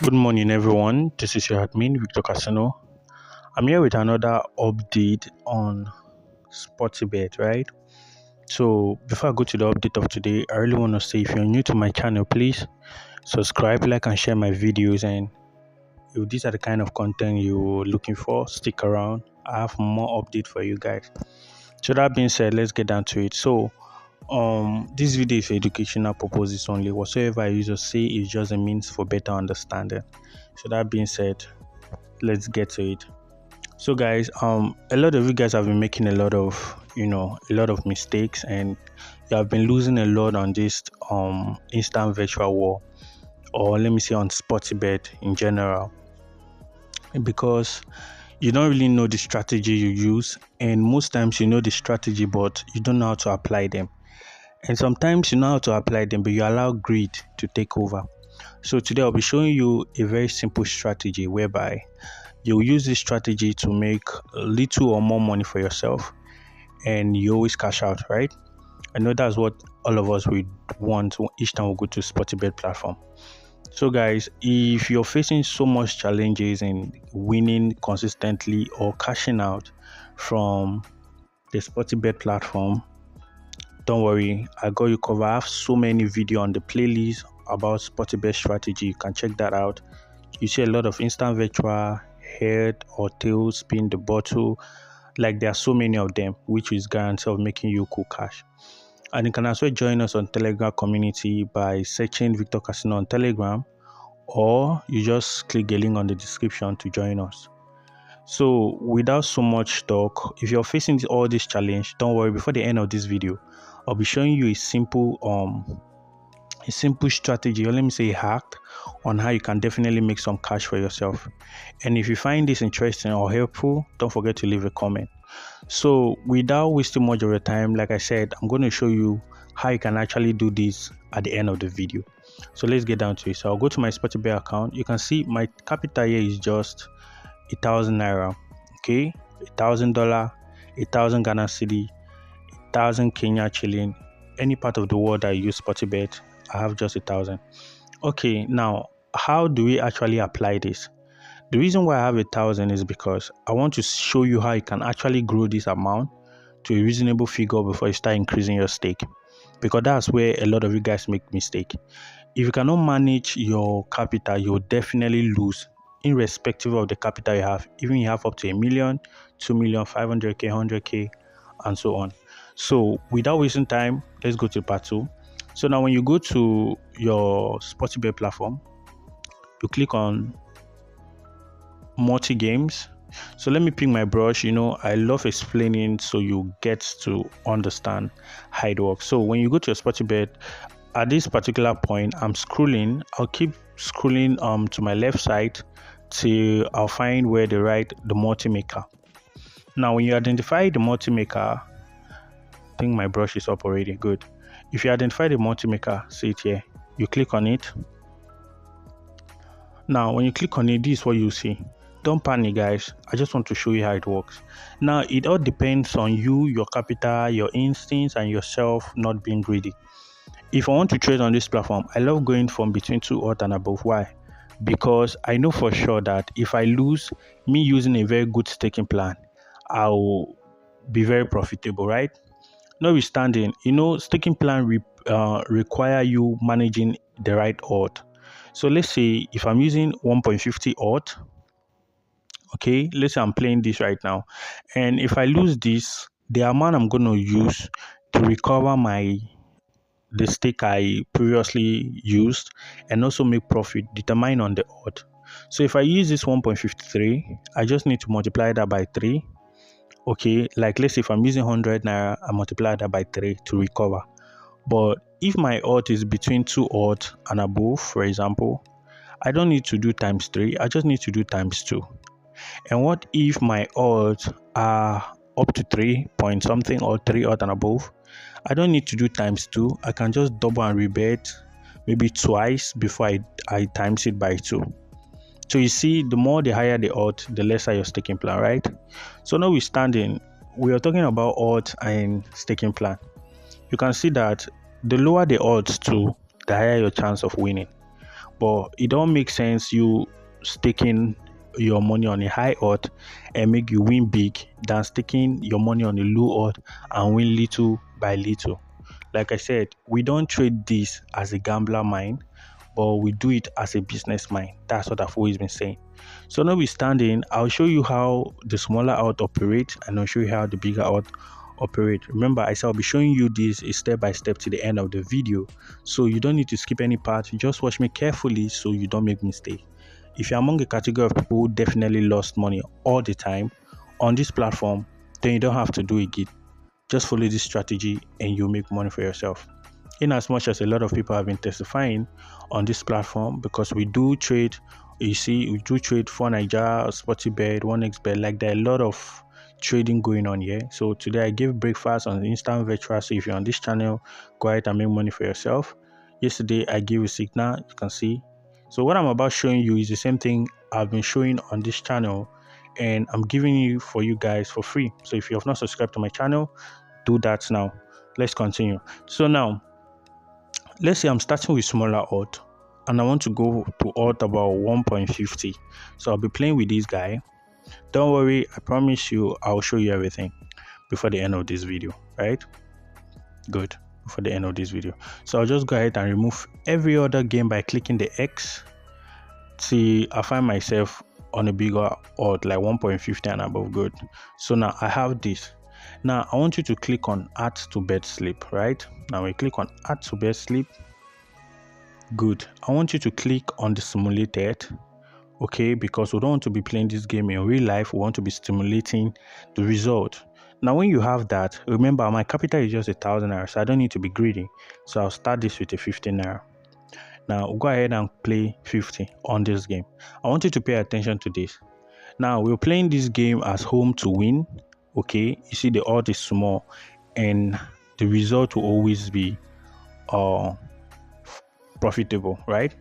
Good morning, everyone. This is your admin, VICTORCASINO. I'm here with another update on SportyBet, right? So, before I go to the update of today, I really want to say if you're new to my channel, please subscribe, like, and share my videos. And if these are the kind of content you're looking for, stick around. I have more update for you guys. So, that being said, let's get down to it. So, this video is for educational purposes only. Whatsoever I use or say is just a means for better understanding. So that being said, let's get to it. So guys, a lot of you guys have been making a lot of mistakes, and you have been losing a lot on this instant virtual war, or let me say on SportyBet in general, because you don't really know the strategy you use, and most times you know the strategy but you don't know how to apply them. And sometimes you know how to apply them, but you allow greed to take over. So today I'll be showing you a very simple strategy whereby you'll use this strategy to make a little or more money for yourself, and you always cash out, right? I know that's what all of us would want each time we go to SportyBet platform. So guys, if you're facing so much challenges in winning consistently or cashing out from the SportyBet platform, don't worry, I got you covered. I have so many videos on the playlist about SportyBet strategy. You can check that out. You see a lot of instant virtual, head or tail, spin the bottle. Like there are so many of them, which is guarantee of making you cool cash. And you can also join us on Telegram community by searching VICTORCASINO on Telegram, or you just click the link on the description to join us. So without so much talk, if you're facing all this challenge, don't worry. Before the end of this video, I'll be showing you a simple strategy, or let me say a hack on how you can definitely make some cash for yourself. And if you find this interesting or helpful, don't forget to leave a comment. So without wasting much of your time, like I said, I'm going to show you how you can actually do this at the end of the video. So let's get down to it. So I'll go to my SportyBet account. You can see my capital here is just 1,000 naira. Okay, $1,000, 1,000 Ghana cedi, 1,000 Kenya shilling. Any part of the world that use SportyBet, I have just 1,000. Okay, now how do we actually apply this? The reason why I have 1,000 is because I want to show you how you can actually grow this amount to a reasonable figure before you start increasing your stake, because that's where a lot of you guys make mistake. If you cannot manage your capital, you'll definitely lose, irrespective of the capital you have. Even you have up to 1 million, 2 million, 500k, 100k, and so on. So without wasting time, let's go to part 2. So now when you go to your SportyBet platform, you click on multi games. So let me pick my brush. I love explaining so you get to understand how it works. So when you go to your SportyBet, at this particular point, I'm scrolling. I'll keep scrolling to my left side till I'll find where they write the multi-maker. Now when you identify the multi-maker, I think my brush is up already. Good. If you identify the multi-maker, see it here, you click on it. Now when you click on it, this is what you see. Don't panic, guys. I just want to show you how it works. Now it all depends on you, your capital, your instincts, and yourself not being greedy. If I want to trade on this platform, I love going from between 2 odds and above. Why? Because I know for sure that if I lose, me using a very good staking plan, I'll be very profitable, right? Notwithstanding, staking plan require you managing the right odd. So let's say if I'm using 1.50 odd, okay, let's say I'm playing this right now, and if I lose this, the amount I'm going to use to recover the stake I previously used and also make profit determine on the odd. So if I use this 1.53, I just need to multiply that by 3. Okay, like let's say if I'm using 100 naira, I multiply that by 3 to recover. But if my odd is between 2 odds and above, for example, I don't need to do times 3, I just need to do times 2. And what if my odds are up to 3 point something or 3 odds and above? I don't need to do times 2. I can just double and rebet maybe twice before I times it by 2. So you see, the more the higher the odds, the lesser your staking plan, right? So notwithstanding, we are talking about odds and staking plan. You can see that the lower the odds too, the higher your chance of winning. but it don't make sense you staking your money on a high odd and make you win big than staking your money on a low odd and win little by little. Like I said, we don't trade this as a gambler mind, but we do it as a business mind. That's what I've always been saying. So notwithstanding, I'll show you how the smaller odd operate, and I'll show you how the bigger odd operate. Remember, I said I'll be showing you this step by step to the end of the video, so you don't need to skip any part. You just watch me carefully so you don't make mistake. If you're among a category of people who definitely lost money all the time on this platform, then you don't have to do it again. Just follow this strategy and you'll make money for yourself. In as much as a lot of people have been testifying on this platform, because we do trade, you see, we do trade for Nigeria, SportyBet, 1xBet, like there are a lot of trading going on here. So today I gave breakfast on instant virtual. So if you're on this channel, go ahead and make money for yourself. Yesterday I gave a signal, you can see. So what I'm about showing you is the same thing I've been showing on this channel, and I'm giving you for you guys for free. So if you have not subscribed to my channel, do that now. Let's continue. So now, let's say I'm starting with smaller odd, and I want to go to odd about 1.50. So I'll be playing with this guy. Don't worry, I promise you I'll show you everything before the end of this video, right? Good. Before the end of this video. So I'll just go ahead and remove every other game by clicking the X. See, I find myself on a bigger odd, like 1.50 and above. Good. So now I have this. Now I want you to click on add to bet slip, right? Now we click on add to bet slip. Good. I want you to click on the simulated, okay, because we don't want to be playing this game in real life. We want to be stimulating the result. Now when you have that, remember my capital is just 1,000 naira, so I don't need to be greedy. So I'll start this with a 50 naira. Now we'll go ahead and play 50 on this game. I want you to pay attention to this. Now we're playing this game as home to win. Okay, you see the odd is small and the result will always be profitable, right?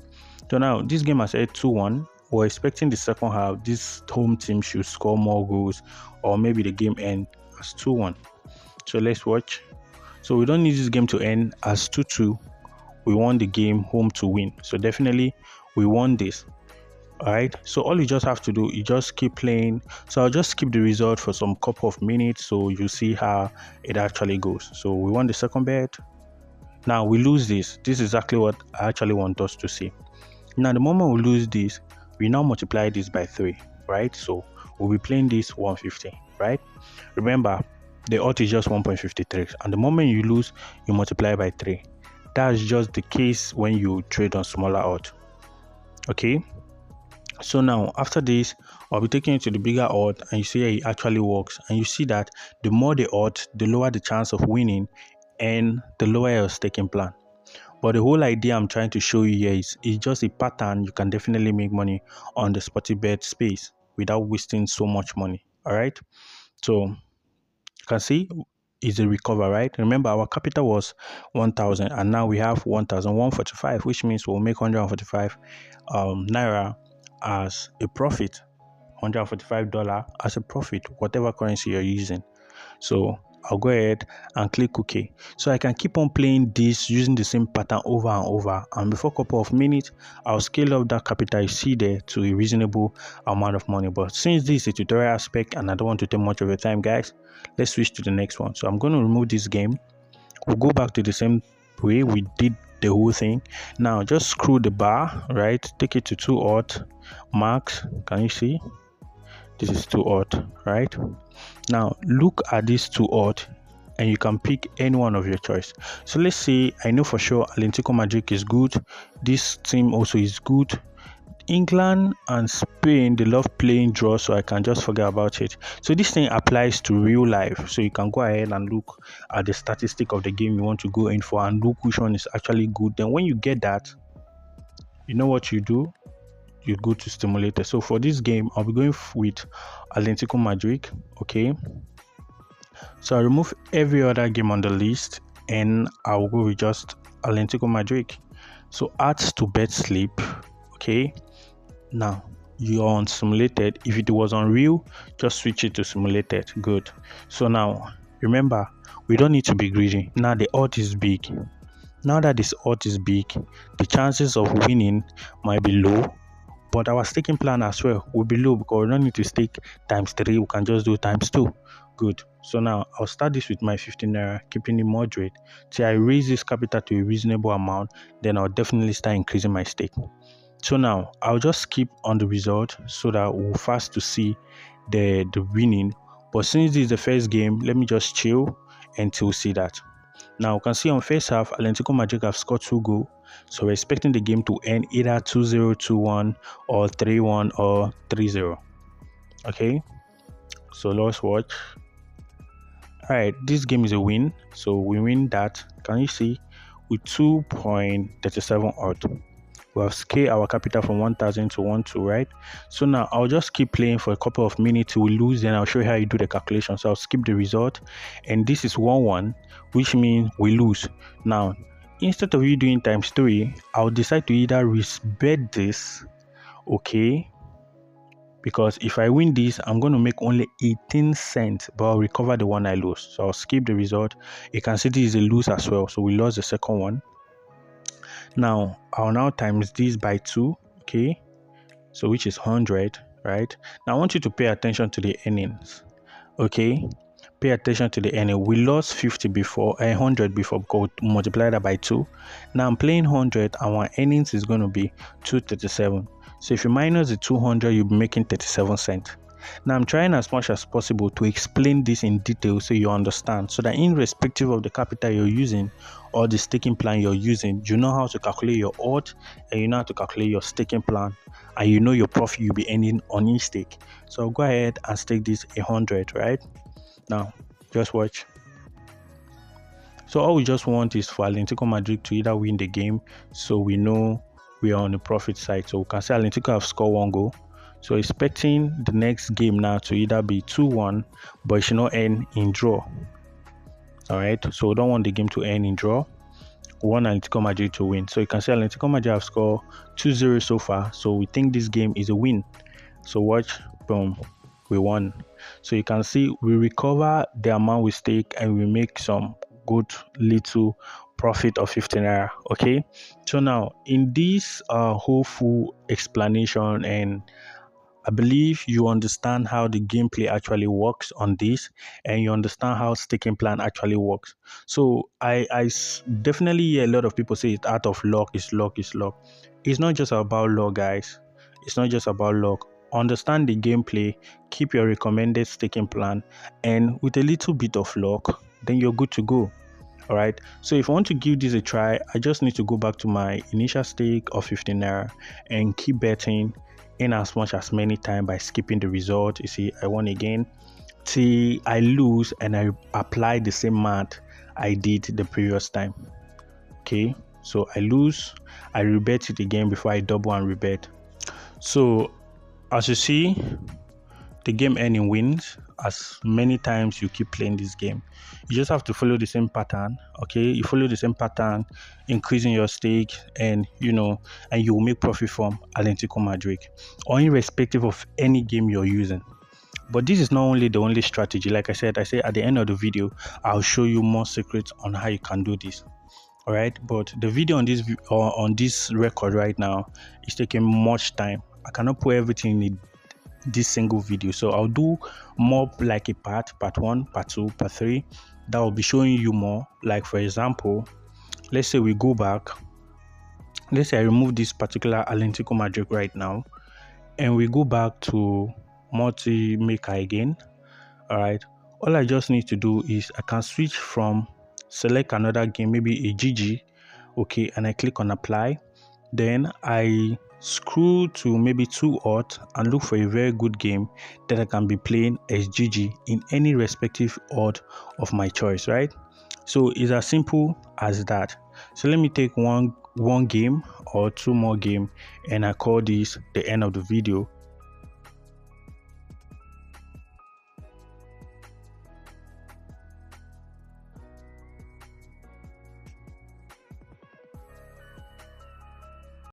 So now this game has said 2-1. We're expecting the second half this home team should score more goals, or maybe the game end as 2-1. So let's watch. So we don't need this game to end as 2-2. We want the game home to win, so definitely we want this. All right, so all you just have to do is just keep playing. So I'll just skip the result for some couple of minutes so you see how it actually goes. So we want the second bet. Now we lose this. This is exactly what I actually want us to see. Now the moment we lose this, we now multiply this by 3, right? So we'll be playing this 150, right? Remember, the odd is just 1.53, and the moment you lose, you multiply by 3. That's just the case when you trade on smaller odd. Okay, so now after this, I'll be taking it to the bigger odd, and you see how it actually works. And you see that the more the odd, the lower the chance of winning, and the lower your staking plan. But the whole idea I'm trying to show you here is just a pattern. You can definitely make money on the SportyBet space without wasting so much money. All right, so you can see it's a recover, right? Remember our capital was 1,000 and now we have 1,145, which means we'll make 145 naira as a profit, $145 as a profit, whatever currency you're using. So I'll go ahead and click OK. So I can keep on playing this using the same pattern over and over, and before a couple of minutes I'll scale up that capital you see there to a reasonable amount of money. But since this is a tutorial aspect and I don't want to take much of your time, guys, let's switch to the next one. So I'm going to remove this game. We'll go back to the same way we did the whole thing. Now just screw the bar, right? Take it to 2 odd max. Can you see? This is 2 odd, right? Now look at this 2 odd and you can pick any one of your choice. So let's say I know for sure Atlético Madrid is good. This team also is good. England and Spain, they love playing draw, so I can just forget about it. So this thing applies to real life. So you can go ahead and look at the statistic of the game you want to go in for and look which one is actually good. Then when you get that, you know what you do? You go to stimulator. So for this game, I'll be going with Atlético Madrid. Okay. So I remove every other game on the list and I'll go with just Atlético Madrid. So add to bet slip. Okay. Now you're on simulated. If it was on real, just switch it to simulated. Good. So now remember, we don't need to be greedy. Now the odd is big. Now that this odd is big, the chances of winning might be low, but our staking plan as well will be low because we don't need to stake times 3, we can just do times 2. Good. So now I'll start this with my 15 naira, keeping it moderate till I raise this capital to a reasonable amount, then I'll definitely start increasing my stake. So now I'll just skip on the result so that we'll fast to see the winning. But since this is the first game, let me just chill until we see that. Now you can see on first half, 𝐼𝐴𝐴 have scored 2 goals. So we're expecting the game to end either 2-0, 2-1, or 3-1 or 3-0. Okay, so let's watch. Alright, this game is a win. So we win that. Can you see? With 2.37 odd. We have scaled our capital from 1,000 to 1,200, right? So now I'll just keep playing for a couple of minutes till we lose, then I'll show you how you do the calculation. So I'll skip the result, and this is 1-1, which means we lose. Now, instead of you doing times 3, I'll decide to either bet this, okay? Because if I win this, I'm going to make only 18 cents, but I'll recover the one I lose. So I'll skip the result. You can see this is a lose as well. So we lost the second one. Now, I'll now times this by 2, okay? So which is 100, right? Now, I want you to pay attention to the earnings, okay? Pay attention to the earning. We lost 50 before, 100 before, because we multiply that by 2. Now, I'm playing 100, and our earnings is going to be 237. So if you minus the 200, you'll be making 37 cents. Now, I'm trying as much as possible to explain this in detail so you understand, so that irrespective of the capital you're using or the staking plan you're using, you know how to calculate your odd, and you know how to calculate your staking plan, and you know your profit you'll be earning on each stake. So I'll go ahead and stake this 100, right? Now, just watch. So all we just want is for Atlético Madrid to either win the game, so we know we are on the profit side. So we can say Atlético have scored 1 goal. So expecting the next game now to either be 2-1, but it should not end in draw. Alright, so we don't want the game to end in draw. We want Atlético Madrid to win. So you can see Atlético Madrid have scored 2-0 so far. So we think this game is a win. So watch, boom, we won. So you can see we recover the amount we stake and we make some good little profit of 15 naira. Okay, so now in this whole full explanation, and I believe you understand how the gameplay actually works on this, and you understand how staking plan actually works. So I definitely hear a lot of people say it's out of luck, it's luck, it's luck. It's not just about luck, guys. It's not just about luck. Understand the gameplay, keep your recommended staking plan, and with a little bit of luck, then you're good to go. All right, so if I want to give this a try, I just need to go back to my initial stake of 15 naira and keep betting in as much as many times by skipping the result. You see, I won again till I lose, and I apply the same math I did the previous time. Okay, so I lose, I rebet it again before I double and rebet. So as you see, the game ending wins as many times you keep playing this game. You just have to follow the same pattern. Okay, you follow the same pattern, increasing your stake, and you will make profit from Atlético Madrid, or irrespective of any game you're using. But this is not only the only strategy. Like I said at the end of the video, I'll show you more secrets on how you can do this. All right, but the video on this record right now is taking much time. I cannot put everything in this single video, so I'll do more like a part 1, part 2, part 3 that will be showing you more. Like for example, let's say we go back, let's say I remove this particular Atlético Madrid right now, and we go back to multi-maker again. All right, all I just need to do is I can switch from select another game, maybe a GG, okay, and I click on apply. Then I scroll to maybe 2 odd and look for a very good game that I can be playing as GG in any respective odd of my choice, right? So it's as simple as that. So let me take one game or 2 more game, and I call this the end of the video.